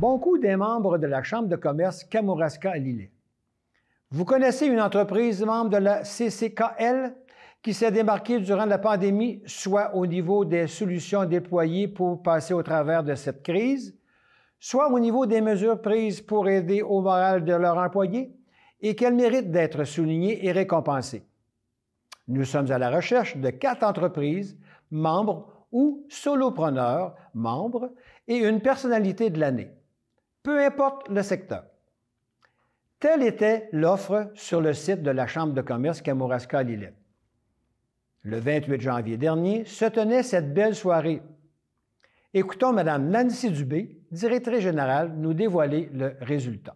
Beaucoup des membres de la Chambre de commerce Kamouraska-Lillet. Vous connaissez une entreprise membre de la CCKL qui s'est démarquée durant la pandémie, soit au niveau des solutions déployées pour passer au travers de cette crise, soit au niveau des mesures prises pour aider au moral de leurs employés et qu'elle mérite d'être soulignée et récompensée. Nous sommes à la recherche de 4 entreprises, membres ou solopreneurs, membres, et une personnalité de l'année. Peu importe le secteur. Telle était l'offre sur le site de la Chambre de commerce Kamouraska-Lillet. Le 28 janvier dernier se tenait cette belle soirée. Écoutons Mme Nancy Dubé, directrice générale, nous dévoiler le résultat.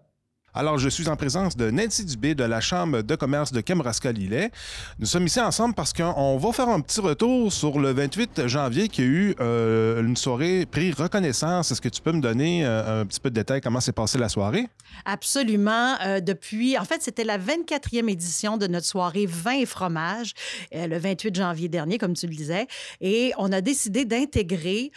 Alors, je suis en présence de Nancy Dubé de la Chambre de commerce de Kamouraska-Lillet. Nous sommes ici ensemble parce qu'on va faire un petit retour sur le 28 janvier qui a eu une soirée prix reconnaissance. Est-ce que tu peux me donner un petit peu de détails comment s'est passée la soirée? Absolument. En fait, c'était la 24e édition de notre soirée vin et fromage, le 28 janvier dernier, comme tu le disais. Et on a décidé d'intégrer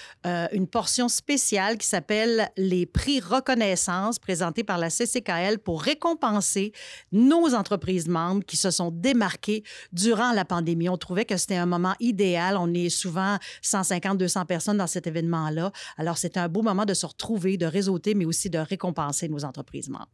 une portion spéciale qui s'appelle les prix reconnaissance présentés par la CCKL pour récompenser nos entreprises membres qui se sont démarquées durant la pandémie. On trouvait que c'était un moment idéal. On est souvent 150-200 personnes dans cet événement-là. Alors, c'était un beau moment de se retrouver, de réseauter, mais aussi de récompenser nos entreprises membres.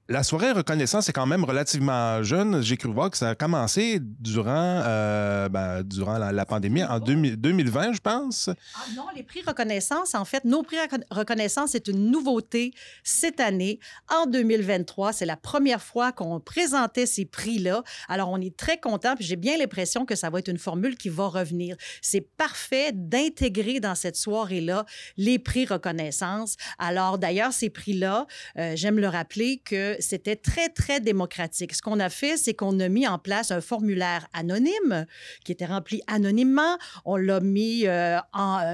La soirée reconnaissance est quand même relativement jeune. J'ai cru voir que ça a commencé durant la pandémie en 2020, je pense. Ah non, les prix reconnaissance, en fait, nos prix reconnaissance, c'est une nouveauté cette année. En 2023, c'est la première fois qu'on présentait ces prix-là. Alors, on est très contents, puis j'ai bien l'impression que ça va être une formule qui va revenir. C'est parfait d'intégrer dans cette soirée-là les prix reconnaissance. Alors, d'ailleurs, ces prix-là, j'aime le rappeler que c'était très, très démocratique. Ce qu'on a fait, c'est qu'on a mis en place un formulaire anonyme qui était rempli anonymement. On l'a mis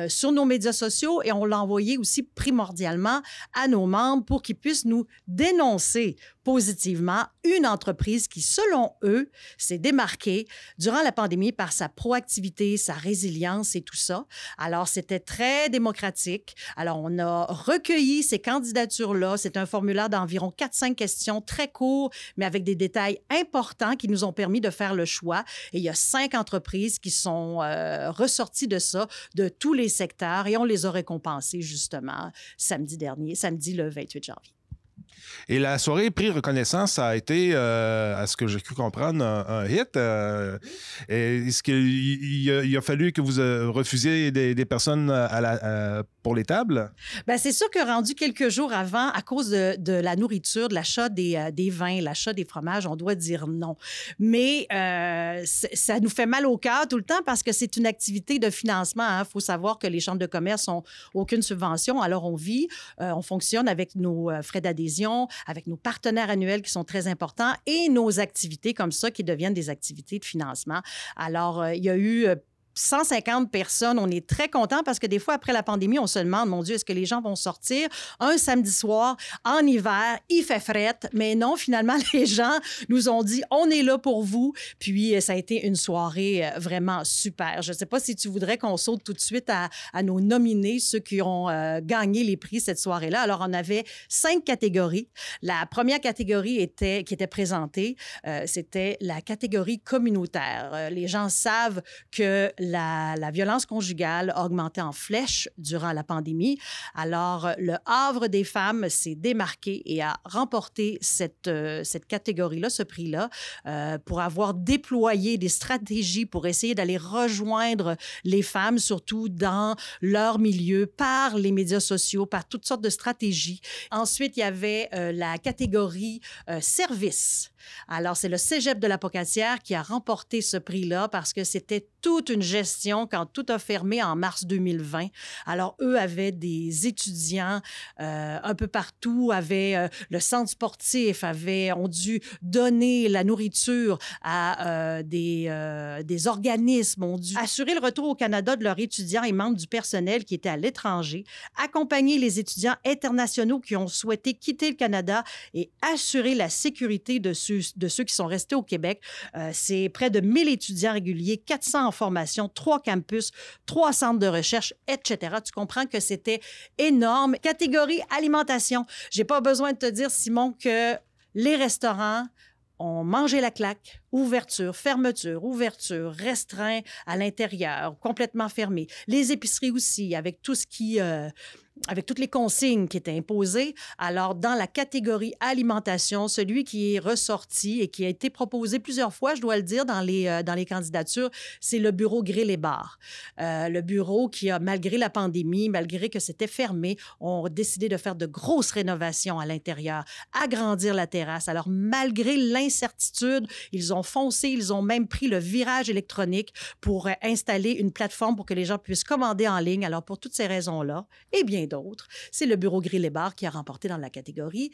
sur nos médias sociaux et on l'a envoyé aussi primordialement à nos membres pour qu'ils puissent nous dénoncer positivement une entreprise qui, selon eux, s'est démarquée durant la pandémie par sa proactivité, sa résilience et tout ça. Alors, c'était très démocratique. Alors, on a recueilli ces candidatures-là. C'est un formulaire d'environ 4-5 questions, très court, mais avec des détails importants qui nous ont permis de faire le choix. Et il y a 5 entreprises qui sont ressorties de ça, de tous les secteurs, et on les a récompensées, justement, samedi le 28 janvier. Et la soirée prix reconnaissance, ça a été, à ce que j'ai cru comprendre, un hit. Est-ce qu'il a fallu que vous refusiez des personnes pour les tables? Bien, c'est sûr que rendu quelques jours avant, à cause de la nourriture, de l'achat des vins, l'achat des fromages, on doit dire non. Mais ça nous fait mal au cœur tout le temps parce que c'est une activité de financement. Il faut savoir que les chambres de commerce n'ont aucune subvention. Alors, on fonctionne avec nos frais d'adhésion, avec nos partenaires annuels qui sont très importants et nos activités comme ça qui deviennent des activités de financement. Alors, il y a eu 150 personnes. On est très contents parce que des fois, après la pandémie, on se demande, mon Dieu, est-ce que les gens vont sortir un samedi soir en hiver, il fait frette, mais non, finalement, les gens nous ont dit, on est là pour vous. Puis, ça a été une soirée vraiment super. Je ne sais pas si tu voudrais qu'on saute tout de suite à nos nominés, ceux qui ont gagné les prix cette soirée-là. Alors, on avait 5 catégories. La première catégorie qui était présentée, c'était la catégorie communautaire. Les gens savent que la violence conjugale a augmenté en flèche durant la pandémie. Alors, le Havre des femmes s'est démarqué et a remporté cette catégorie-là, ce prix-là, pour avoir déployé des stratégies pour essayer d'aller rejoindre les femmes, surtout dans leur milieu, par les médias sociaux, par toutes sortes de stratégies. Ensuite, il y avait la catégorie service. Alors, c'est le Cégep de la Pocatière qui a remporté ce prix-là parce que c'était toute une gestion quand tout a fermé en mars 2020. Alors, eux avaient des étudiants un peu partout, avaient le centre sportif, ont dû donner la nourriture à des organismes, ont dû assurer le retour au Canada de leurs étudiants et membres du personnel qui étaient à l'étranger, accompagner les étudiants internationaux qui ont souhaité quitter le Canada et assurer la sécurité de ceux de ceux qui sont restés au Québec. C'est près de 1000 étudiants réguliers, 400 en formation, 3 campus, 3 centres de recherche, etc. Tu comprends que c'était énorme. Catégorie alimentation. J'ai pas besoin de te dire, Simon, que les restaurants ont mangé la claque. Ouverture, fermeture, ouverture, restreint à l'intérieur, complètement fermé. Les épiceries aussi, avec tout ce qui... avec toutes les consignes qui étaient imposées. Alors, dans la catégorie alimentation, celui qui est ressorti et qui a été proposé plusieurs fois, je dois le dire, dans les candidatures, c'est le bureau Grill et Bar. Le bureau qui a, malgré la pandémie, malgré que c'était fermé, ont décidé de faire de grosses rénovations à l'intérieur, agrandir la terrasse. Alors, malgré l'incertitude, ils ont foncé, ils ont même pris le virage électronique pour installer une plateforme pour que les gens puissent commander en ligne. Alors, pour toutes ces raisons-là, et bien d'autres, c'est le bureau Grill et Bar qui a remporté dans la catégorie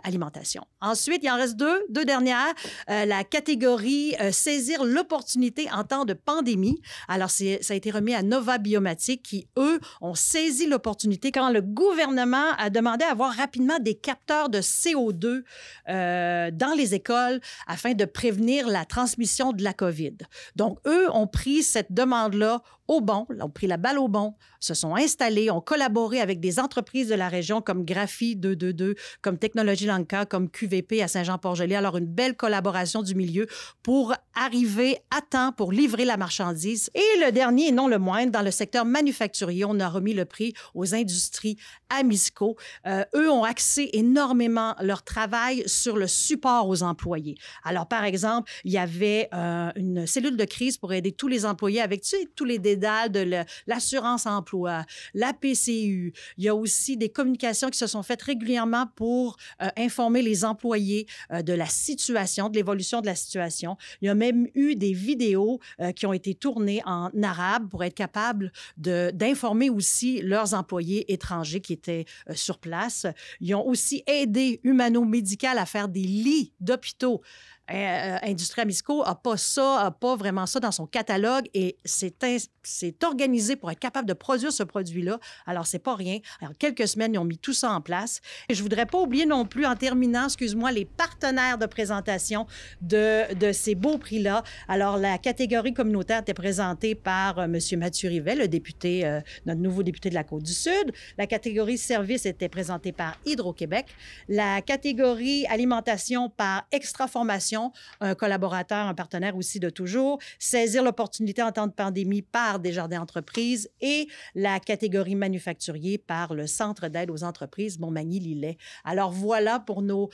alimentation. Ensuite, il en reste deux dernières. La catégorie saisir l'opportunité en temps de pandémie. Alors, ça a été remis à Nova Biomatic qui, eux, ont saisi l'opportunité quand le gouvernement a demandé à avoir rapidement des capteurs de CO2 dans les écoles afin de prévenir la transmission de la COVID. Donc, eux ont pris cette demande-là au bon, ont pris la balle au bon, se sont installés, ont collaboré avec des entreprises de la région comme Graphi 222, comme Technologie Lanka, comme QVP à Saint-Jean-Port-Joli. Alors, une belle collaboration du milieu pour arriver à temps pour livrer la marchandise. Et le dernier, et non le moindre, dans le secteur manufacturier, on a remis le prix aux industries Amisco. Eux ont axé énormément leur travail sur le support aux employés. Alors, par exemple, il y avait une cellule de crise pour aider tous les employés avec, tu sais, tous les dédales de l'assurance emploi, la PCU. Il y a aussi des communications qui se sont faites régulièrement pour informer les employés de la situation, de l'évolution de la situation. Il y a même eu des vidéos qui ont été tournées en arabe pour être capables d'informer aussi leurs employés étrangers qui étaient sur place. Ils ont aussi aidé Humano-Médical à faire des lits d'hôpitaux. Industrie Amisco n'a pas vraiment ça dans son catalogue et c'est organisé pour être capable de produire ce produit-là. Alors, c'est pas rien. Alors, quelques semaines, ils ont mis tout ça en place. Et je voudrais pas oublier non plus, en terminant, excuse-moi, les partenaires de présentation de ces beaux prix-là. Alors, la catégorie communautaire était présentée par M. Mathieu Rivet, le député, notre nouveau député de la Côte-du-Sud. La catégorie service était présentée par Hydro-Québec. La catégorie alimentation par Extraformation, un collaborateur, un partenaire aussi de toujours, saisir l'opportunité en temps de pandémie par Desjardins Entreprises et la catégorie manufacturier par le Centre d'aide aux entreprises Montmagny-Lillet. Alors voilà pour nos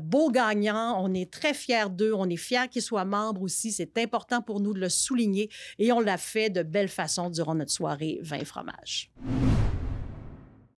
beaux gagnants. On est très fiers d'eux. On est fiers qu'ils soient membres aussi. C'est important pour nous de le souligner et on l'a fait de belle façon durant notre soirée vin et fromage.